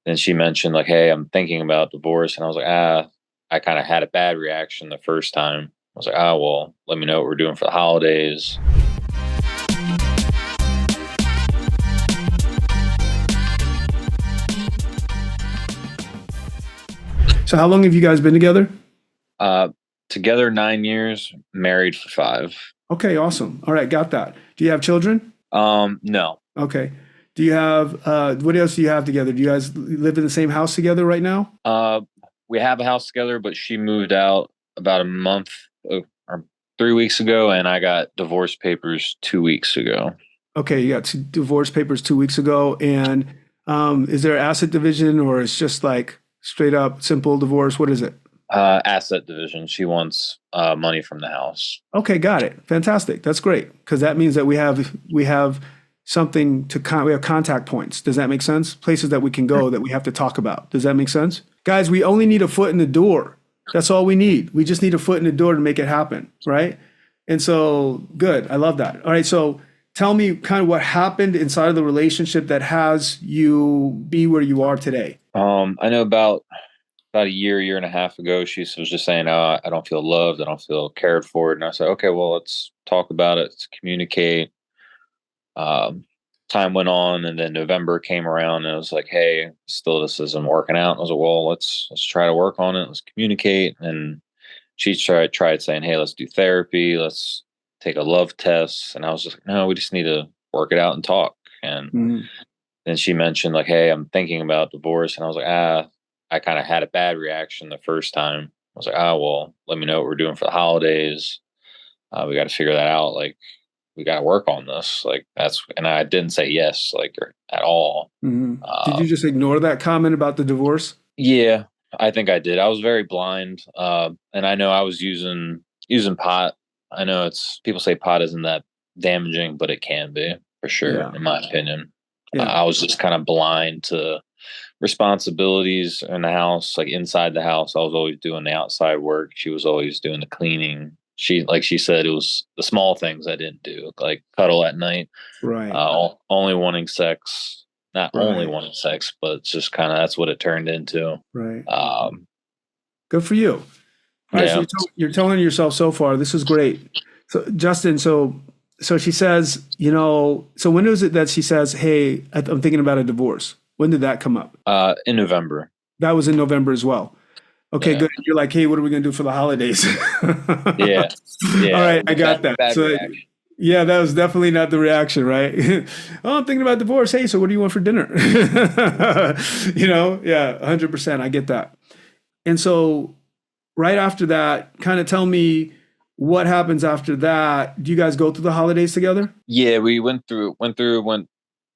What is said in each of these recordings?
then she mentioned like, "Hey, I'm thinking about divorce," and I was like, I kind of had a bad reaction the first time. I was like, well, let me know what we're doing for the holidays. So how long have you guys been together? Uh, Together 9 years, married for 5. Okay, awesome. All right, got that. Do you have children? No. Okay. Do you have what else do you have together? Do you guys live in the same house together right now? We have a house together, but she moved out about a month or 3 weeks ago, and I got divorce papers 2 weeks ago. Okay, you got two divorce papers 2 weeks ago, and is there asset division or it's just like straight up simple divorce? What is it? Asset division. She wants money from the house. Okay, got it. Fantastic. That's great because that means that we have something we have contact points. Does that make sense? Places that we can go that we have to talk about. Does that make sense? Guys, we only need a foot in the door. That's all we need. We just need a foot in the door to make it happen, right? And so, good. I love that. All right, so tell me kind of what happened inside of the relationship that has you be where you are today. I know about a year and a half ago, she was just saying, "Oh, I don't feel loved. I don't feel cared for." And I said, "Okay, well, let's talk about it. Let's communicate." Um, Time went on, and then November came around, and it was like, "Hey, still this isn't working out." And I was like, "Well, let's try to work on it. Let's communicate." And she tried saying, "Hey, let's do therapy. Let's take a love test." And I was just like, "No, we just need to work it out and talk." And Mhm. then she mentioned like, "Hey, I'm thinking about divorce," and I was like, I kind of had a bad reaction the first time. I was like, well, let me know what we're doing for the holidays. We got to figure that out. Like, we got to work on this. Like, and I didn't say yes, like, at all. Mhm. Did you Um, just ignore that comment about the divorce? yeah, I think I did. I was very blind. And I know I was using pot. I know people say pot isn't that damaging, but it can be for sure, Yeah. in my opinion. Yeah. I was just kind of blind to responsibilities in the house, like inside the house. I was always doing the outside work. She was always doing the cleaning. Like she said, it was the small things I didn't do, like cuddle at night, Right. only wanting sex, not only Right. wanting sex, but it's just kind of that's what it turned into. Right. Um, Good for you. All right, so yeah. you're telling yourself so far, this is great. So Justin, so she says, so when was it that she says, "Hey, I'm thinking about a divorce"? When did that come up? In November. That was in November as well. Okay, Yeah. good. You're like, "Hey, what are we gonna do for the holidays?" Yeah. All Yeah. right, I got that. Bad So reaction. yeah, that was definitely not the reaction, right? Oh, I'm thinking about divorce. Hey, so what do you want for dinner? Yeah, 100%. I get that. And so right after that, kind of tell me what happens after that. Do you guys go through the holidays together? Yeah, we went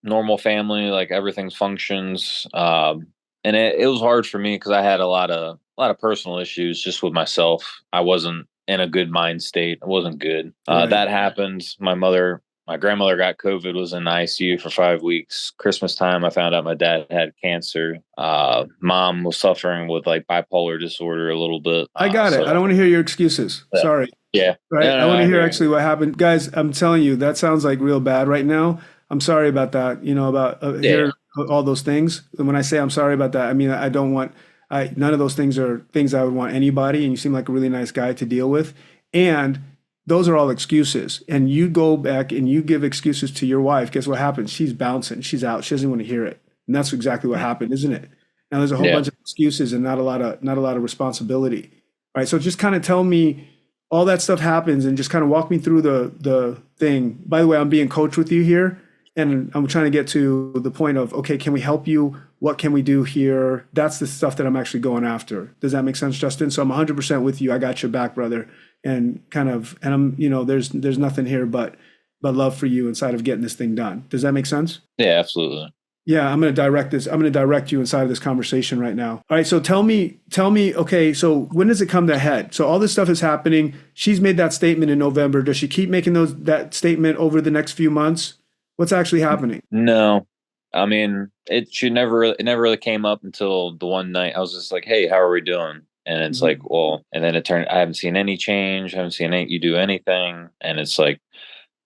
normal family, like everything's functions. And it was hard for me because I had a lot of personal issues just with myself. I wasn't in a good mind state. I wasn't good. Right. That happened. My grandmother got COVID, was in the ICU for 5 weeks. Christmas time, I found out my dad had cancer. Mom was suffering with like bipolar disorder a little bit. I got it. I don't want to hear your excuses. Yeah, Sorry. yeah, Right. no, I no, want to I hear hear actually what happened. Guys, I'm telling you, that sounds like real bad right now. I'm sorry about that, about you. Yeah, hearing all those things. And when I say I'm sorry about that, I mean, I don't want, none of those things are things I would want anybody. And you seem like a really nice guy to deal with. And those are all excuses. And you go back and you give excuses to your wife. Guess what happens? She's bouncing. She's out. She doesn't want to hear it. And that's exactly what happened, isn't it? Now there's a whole yeah. bunch of excuses and not a lot of responsibility. All right. So just kind of tell me all that stuff happens and just kind of walk me through the thing. By the way, I'm being coached with you here, and I'm trying to get to the point of, okay, can we help you? What can we do here? That's the stuff that I'm actually going after. Does that make sense, Justin? So I'm 100% with you. I got your back, brother. And I'm, there's nothing here but love for you inside of getting this thing done. Does that make sense? Yeah, absolutely. Yeah, I'm going to direct this. I'm going to direct you inside of this conversation right now. All right, so tell me, okay, so when does it come to a head? So all this stuff is happening. She's made that statement in November. Does she keep making that statement over the next few months? What's actually happening? No, I mean, it never really came up until the one night I was just like, "Hey, how are we doing?" And it's like, Mhm. well, and then it turned, I haven't seen any change. I haven't seen you do anything. And it's like,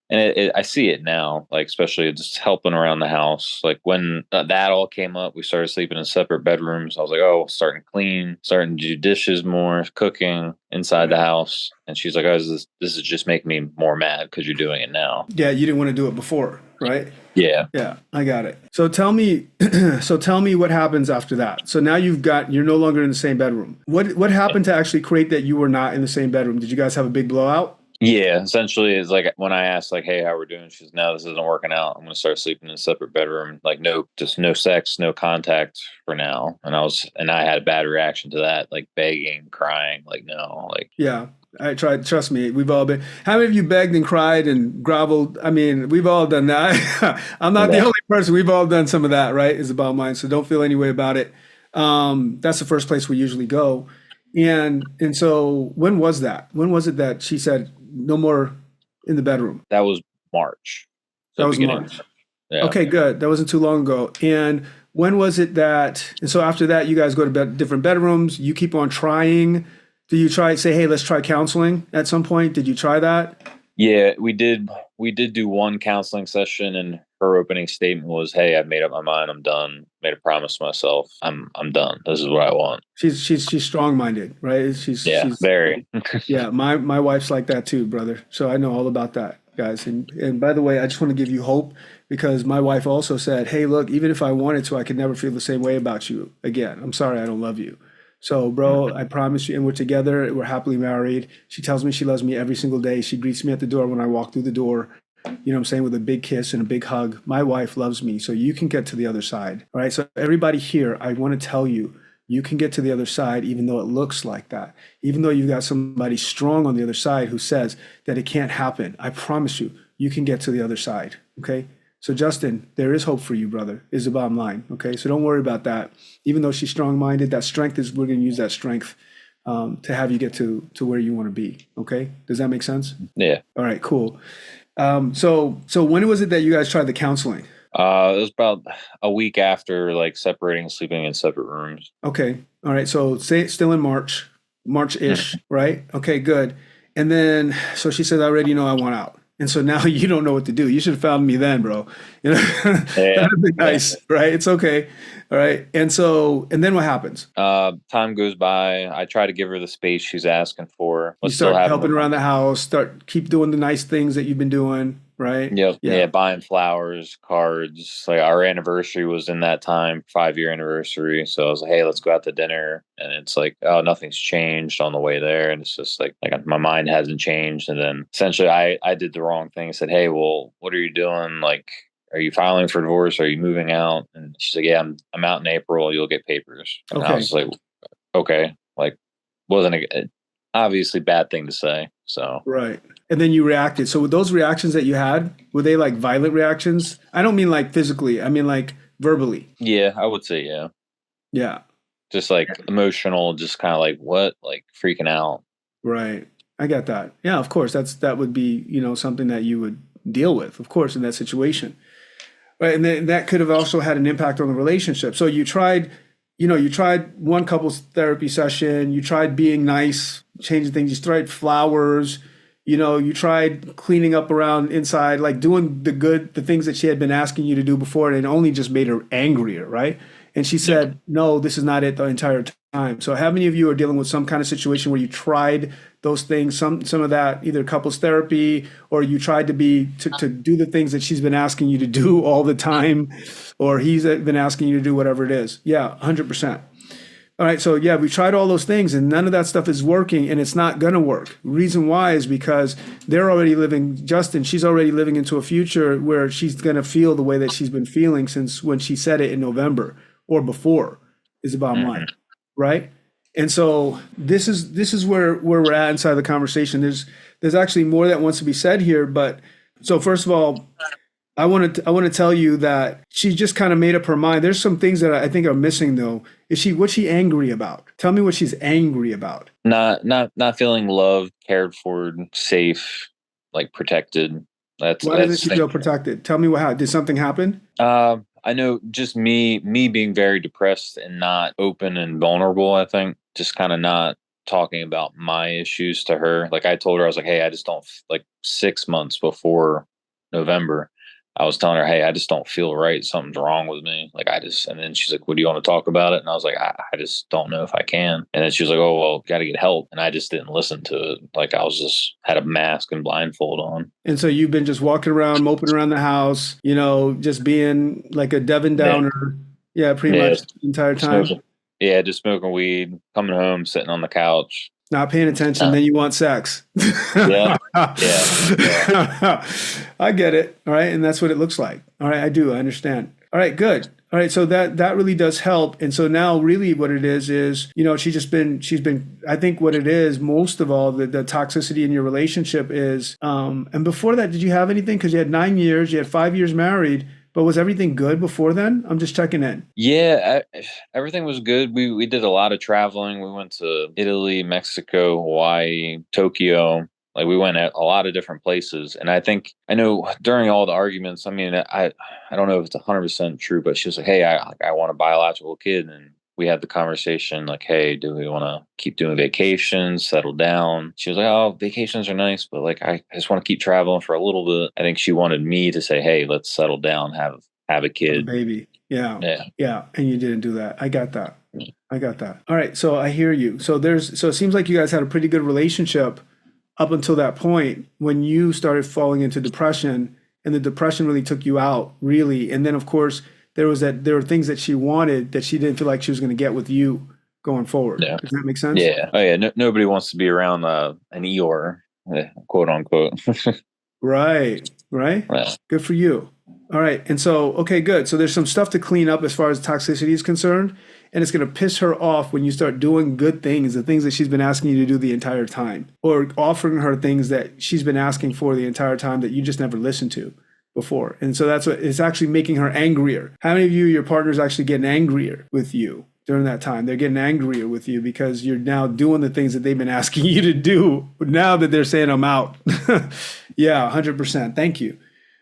And I see it now, like especially just helping around the house. Like when that all came up, we started sleeping in separate bedrooms. I was like, oh, starting to clean, starting to do dishes more, cooking inside the Right. house. And she's like, oh, this is just making me more mad because you're doing it now. Yeah, you didn't want to do it before, right? Yeah. Yeah, I got it. So tell me, so tell me what happens after that. So now you're no longer in the same bedroom. What happened to actually create that you were not in the same bedroom? Did you guys have a big blowout? Yeah, essentially, it's like when I asked, like, "Hey, how we're doing?" She's, "No, this isn't working out. I'm gonna start sleeping in a separate bedroom. Like, no, just no sex, no contact for now." And I had a bad reaction to that, like begging, crying, like, no, like, Yeah, I tried. Trust me, we've all been. How many of you begged and cried and groveled? I mean, we've all done that. I'm not the yeah, only person. We've all done some of that, right? Is the bottom line. So don't feel any way about it. That's the first place we usually go. And so when was that? When was it that she said no more in the bedroom? that was March, That so was beginning of March. March. Yeah, Okay, good. That wasn't too long ago. And when was it that? And so after that, you guys go to different bedrooms. You keep on trying. Do you try say, hey, let's try counseling at some point? Did you try that? yeah, we did. We did do one counseling session, and her opening statement was, "Hey, I've made up my mind. I'm done. Made a promise to myself. I'm done. This is what I want." She's strong minded, right? Yeah, She's very. yeah. My wife's like that too, brother. So I know all about that, guys. And by the way, I just want to give you hope because my wife also said, hey, look, even if I wanted to, I could never feel the same way about you again. I'm sorry, I don't love you. So, bro, I promise you, and we're together. We're happily married. She tells me she loves me every single day. She greets me at the door when I walk through the door. You know what I'm saying? With a big kiss and a big hug. My wife loves me, so you can get to the other side. All right. So, everybody here, I want to tell you, you can get to the other side, even though it looks like that. Even though you've got somebody strong on the other side who says that it can't happen. I promise you, you can get to the other side. Okay. So, Justin, there is hope for you, brother, is the bottom line. Okay. So, don't worry about that. Even though she's strong minded, that strength is, we're going to use that strength to have you get to where you want to be. Okay. Does that make sense? Yeah. All right, cool. So when was it that you guys tried the counseling? It was about a week after like separating and sleeping in separate rooms. Okay. All right. So say still in March, March-ish, Mhm. right? Okay, good. And then so she said, I already know I want out. And so now you don't know what to do. You should have found me then, bro. You know, Yeah, that'd be nice, exactly. right? It's okay. All right. And so, and then what happens? Time goes by. I try to give her the space she's asking for, You but still start having helping them. around the house, start keep doing the nice things that you've been doing, right? Yep. Yeah. Yeah. Buying flowers, cards. Like our anniversary was in that time, 5 year anniversary. So I was like, hey, let's go out to dinner. And it's like, oh, nothing's changed on the way there. And it's just like my mind hasn't changed. And then essentially I did the wrong thing. I said, hey, well, what are you doing? Like, are you filing for divorce? Are you moving out? And she's like, yeah, I'm out in April. You'll get papers. And I Okay. was like, okay, like wasn't a obviously bad thing to say. So Right. And then you reacted. So with those reactions that you had, were they like violent reactions? I don't mean like physically. I mean like verbally. yeah, I would say yeah. Yeah. Just like emotional, just kind of like what, like freaking out. Right. I get that. Yeah, of course. That would be, something that you would deal with, of course, in that situation. Right. And then that could have also had an impact on the relationship. So you tried one couples therapy session, you tried being nice, changing things, you tried flowers, you tried cleaning up around inside, like doing the things that she had been asking you to do before, and it only just made her angrier, right? And she Yep. said, no, this is not it the entire time. So how many of you are dealing with some kind of situation where you tried those things, some of that, either couples therapy, or you tried to do the things that she's been asking you to do all the time, or he's been asking you to do whatever it is? Yeah, 100%. All right, so yeah, we tried all those things and none of that stuff is working and it's not gonna work. Reason why is because she's already living into a future where she's gonna feel the way that she's been feeling since when she said it in November or before, is the bottom line, Hmm. right? And so this is where we're at inside the conversation. There's actually more that wants to be said here, but so first of all, I want to tell you that she just kind of made up her mind. There's some things that I think are missing though. What's she angry about? Tell me what she's angry about. Not feeling loved, cared for, safe, like protected. Why doesn't That's she feel protected? Tell me did something happen? I know just me being very depressed and not open and vulnerable, I think just kind of not talking about my issues to her. Like I told her, I was like, hey, I just don't like 6 months before November, I was telling her, hey, I just don't feel right. Something's wrong with me. Like, and then she's like, what, do you want to talk about it? And I was like, I just don't know if I can. And then she was like, oh, well, got to get help. And I just didn't listen to it. Like, I was just had a mask and blindfold on. And so you've been just walking around, moping around the house, just being like a Devin Yeah. Downer. Yeah, pretty Yeah. much the entire time. Yeah, just smoking weed, coming home, sitting on the couch. Not paying attention, then you want sex. Yeah. Yeah. I get it. All right. And that's what it looks like. All right. I understand. All right. Good. All right. So that really does help. And so now really what it is, she's been, I think what it is, most of all, the toxicity in your relationship is, and before that, did you have anything? Because you had 9 years, you had 5 years married. But was everything good before then? I'm just checking in. Yeah, everything was good. We did a lot of traveling. We went to Italy, Mexico, Hawaii, Tokyo. Like we went at a lot of different places. And I know during all the arguments, I mean, I don't know if it's 100% true, but she was like, hey, I want a biological kid. And we had the conversation like, hey, do we want to keep doing vacations, settle down? She was like, oh, vacations are nice, but like I just want to keep traveling for a little bit. I think she wanted me to say, hey, let's settle down, have a kid. A baby. Yeah. Yeah. Yeah. And you didn't do that. I got that. I got that. All right. So I hear you. So it seems like you guys had a pretty good relationship up until that point when you started falling into depression, and the depression really took you out, really. And then of course there were things that she wanted that she didn't feel like she was going to get with you going forward. Yeah. Does that make sense? Yeah. Oh yeah. Nobody wants to be around an Eeyore, quote unquote. Right. Yeah. Good for you. All right. And so, okay, good. So there's some stuff to clean up as far as toxicity is concerned. And it's going to piss her off when you start doing good things, the things that she's been asking you to do the entire time, or offering her things that she's been asking for the entire time that you just never listened to before. And so that's what it's actually making her angrier. How many of you, your partner's actually getting angrier with you during that time? They're getting angrier with you because you're now doing the things that they've been asking you to do now that they're saying I'm out. Yeah, 100%. Thank you.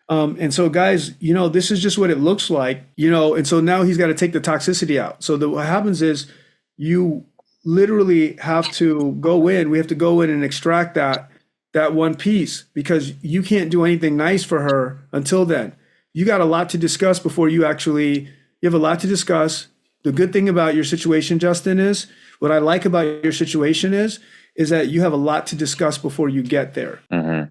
And so guys, this is just what it looks like, and so now he's got to take the toxicity out. So what happens is you literally have to go in, we have to go in and extract that one piece, because you can't do anything nice for her until then. You got a lot to discuss before you have a lot to discuss. The good thing about your situation, Justin, is what I like about your situation is that you have a lot to discuss before you get there. Mm-hmm.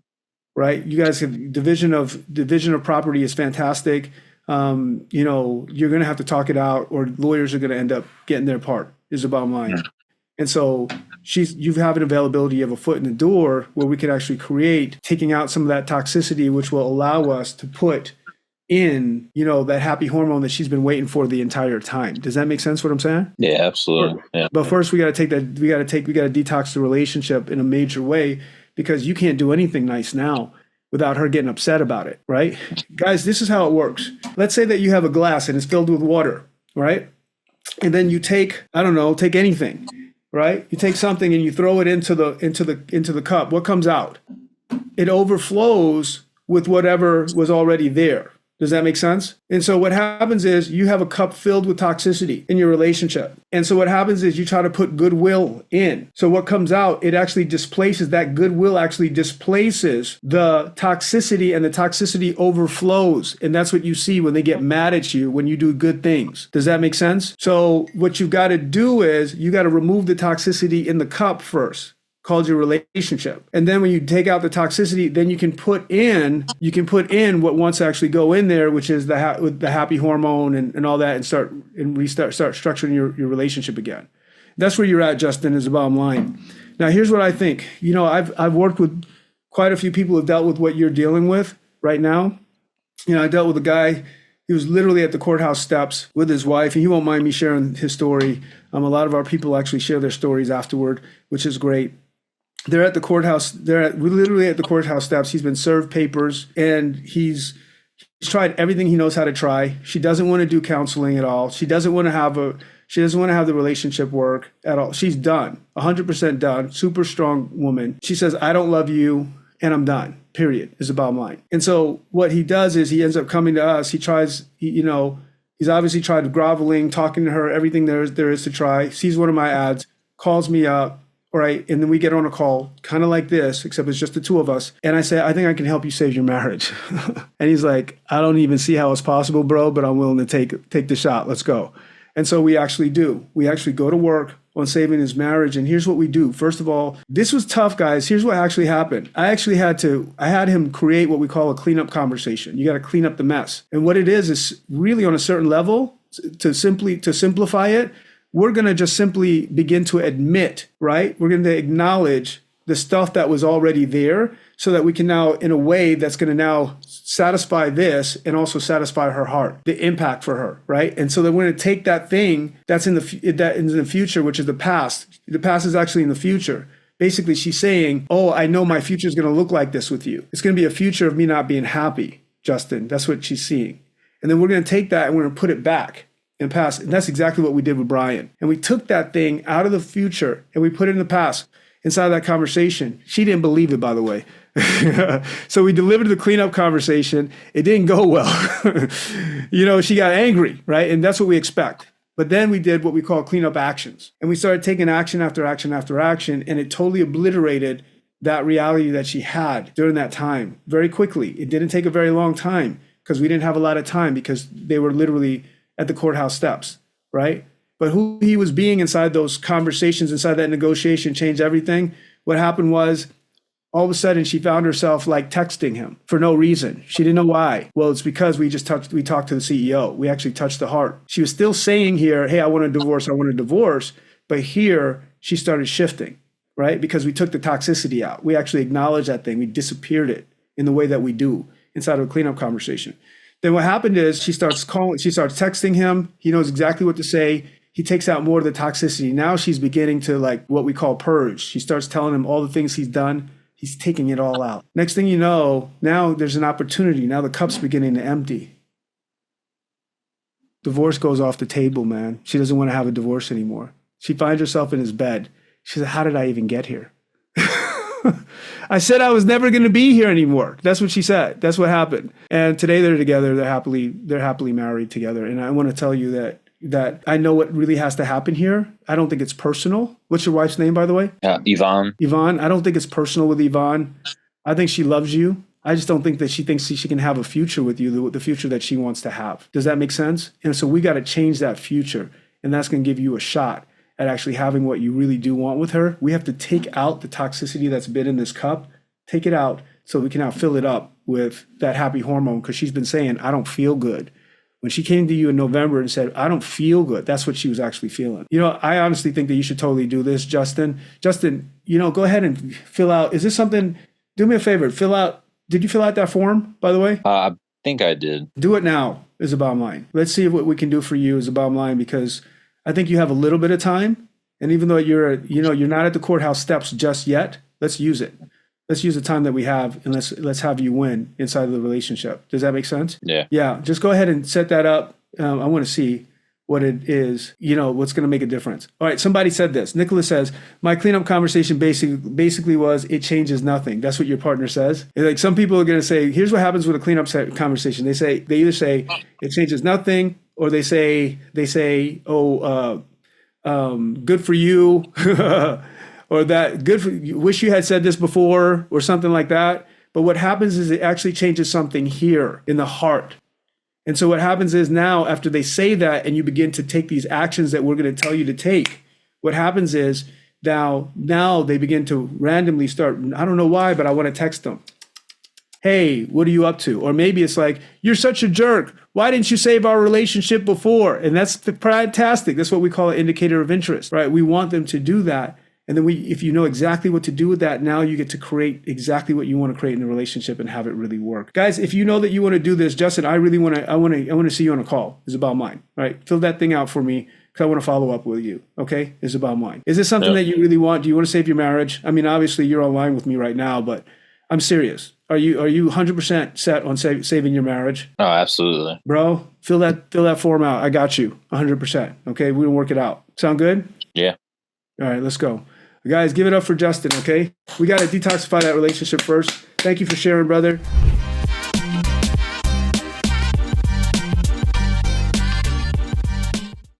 Right? You guys have division of property is fantastic. You're going to have to talk it out, or lawyers are going to end up getting their part, is the bottom line. Mm-hmm. And so you have an availability, you have a foot in the door where we could actually create, taking out some of that toxicity, which will allow us to put in, that happy hormone that she's been waiting for the entire time. Does that make sense what I'm saying? Yeah, absolutely. Yeah. But first we got to detox the relationship in a major way, because you can't do anything nice now without her getting upset about it, right? Guys, this is how it works. Let's say that you have a glass and it's filled with water, right? And then you take anything, right? You take something and you throw it into the cup. What comes out? It overflows with whatever was already there. Does that make sense? And so what happens is you have a cup filled with toxicity in your relationship. And so what happens is you try to put goodwill in. So what comes out, it actually displaces, that goodwill actually displaces the toxicity, and the toxicity overflows. And that's what you see when they get mad at you when you do good things. Does that make sense? So what you've got to do is you got to remove the toxicity in the cup first, called your relationship. And then when you take out the toxicity, then you can put in what wants to actually go in there, which is with the happy hormone and all that, and start structuring your relationship again. That's where you're at, Justin, is the bottom line. Now, here's what I think. I've worked with quite a few people who've dealt with what you're dealing with right now. I dealt with a guy, he was literally at the courthouse steps with his wife, and he won't mind me sharing his story. A lot of our people actually share their stories afterward, which is great. They're at the courthouse. We're literally at the courthouse steps. He's been served papers, and he's tried everything he knows how to try. She doesn't want to do counseling at all. She doesn't want to have the relationship work at all. She's done, 100% done. Super strong woman. She says, "I don't love you, and I'm done. Period." Is the bottom line. And so what he does is he ends up coming to us. He's obviously tried groveling, talking to her, everything there is to try. Sees one of my ads, calls me up, All right. And then we get on a call, kind of like this, except it's just the two of us. And I say, I think I can help you save your marriage. And he's like, I don't even see how it's possible, bro, but I'm willing to take the shot. Let's go. And so we actually do. We actually go to work on saving his marriage. And here's what we do. First of all, this was tough, guys. Here's what actually happened. I had him create what we call a cleanup conversation. You got to clean up the mess. And what it is really on a certain level, to simplify it, we're going to just simply begin to admit, right? We're going to acknowledge the stuff that was already there so that we can now, in a way that's going to now satisfy this and also satisfy her heart, the impact for her, right? And so that we're going to take that thing that's in the future, which is the past. The past is actually in the future. Basically, she's saying, oh, I know my future is going to look like this with you. It's going to be a future of me not being happy, Justin. That's what she's seeing. And then we're going to take that and we're going to put it back in the past. And that's exactly what we did with Brian. And we took that thing out of the future and we put it in the past inside that conversation. She didn't believe it, by the way. So we delivered the cleanup conversation. It didn't go well. She got angry, right? And that's what we expect. But then we did what we call cleanup actions. And we started taking action after action after action. And it totally obliterated that reality that she had during that time very quickly. It didn't take a very long time because we didn't have a lot of time because they were literally at the courthouse steps, right? But who he was being inside those conversations, inside that negotiation changed everything. What happened was all of a sudden she found herself like texting him for no reason. She didn't know why. Well, it's because we talked to the CEO. We actually touched the heart. She was still saying here, hey, I want a divorce. But here she started shifting, right? Because we took the toxicity out. We actually acknowledged that thing. We disappeared it in the way that we do inside of a cleanup conversation. Then what happened is she starts texting him. He knows exactly what to say. He takes out more of the toxicity. Now she's beginning to like what we call purge. She starts telling him all the things he's done. He's taking it all out. Next thing you know, now there's an opportunity. Now the cup's beginning to empty. Divorce goes off the table, man. She doesn't want to have a divorce anymore. She finds herself in his bed. She said, how did I even get here? I said I was never going to be here anymore. That's what she said. That's what happened. And today they're together. They're happily married together. And I want to tell you that I know what really has to happen here. I don't think it's personal. What's your wife's name, by the way? Yvonne. Yvonne. I don't think it's personal with Yvonne. I think she loves you. I just don't think that she thinks she can have a future with you, the future that she wants to have. Does that make sense? And so we got to change that future. And that's going to give you a shot at actually having what you really do want with her. We have to take out the toxicity that's been in this cup, take it out so we can now fill it up with that happy hormone, because she's been saying, I don't feel good. When she came to you in November and said, I don't feel good, that's what she was actually feeling. I honestly think that you should totally do this, Justin. Justin, go ahead and fill out. Is this something, do me a favor, did you fill out that form, by the way? I think I did. Do it now is the bottom line. Let's see what we can do for you is the bottom line, because I think you have a little bit of time. And even though you're not at the courthouse steps just yet, let's use it. Let's use the time that we have, and let's have you win inside of the relationship. Does that make sense? Yeah. Yeah. Just go ahead and set that up. I want to see what it is, what's going to make a difference. All right. Somebody said this. Nicholas says, my cleanup conversation basically was, it changes nothing. That's what your partner says. And like some people are going to say, here's what happens with a cleanup conversation. They either say it changes nothing, or they say, oh, good for you. Or that good for you, wish you had said this before, or something like that. But what happens is it actually changes something here in the heart. And so what happens is now, after they say that and you begin to take these actions that we're going to tell you to take, what happens is now they begin to randomly start, I don't know why, but I want to text them. Hey, what are you up to? Or maybe it's like, you're such a jerk. Why didn't you save our relationship before? And that's fantastic. That's what we call an indicator of interest, right? We want them to do that. And then if you know exactly what to do with that, now you get to create exactly what you want to create in a relationship and have it really work. Guys, if you know that you want to do this, Justin, I want to see you on a call. It's about mine, right? Fill that thing out for me, because I want to follow up with you. Okay? It's about mine. Is this something that you really want? Do you want to save your marriage? I mean, obviously you're online with me right now, but I'm serious. Are you 100% set on saving your marriage? Oh, absolutely. Bro, fill that form out. I got you 100%. Okay? We're going to work it out. Sound good? Yeah. All right, let's go. Guys, give it up for Justin, okay? We got to detoxify that relationship first. Thank you for sharing, brother.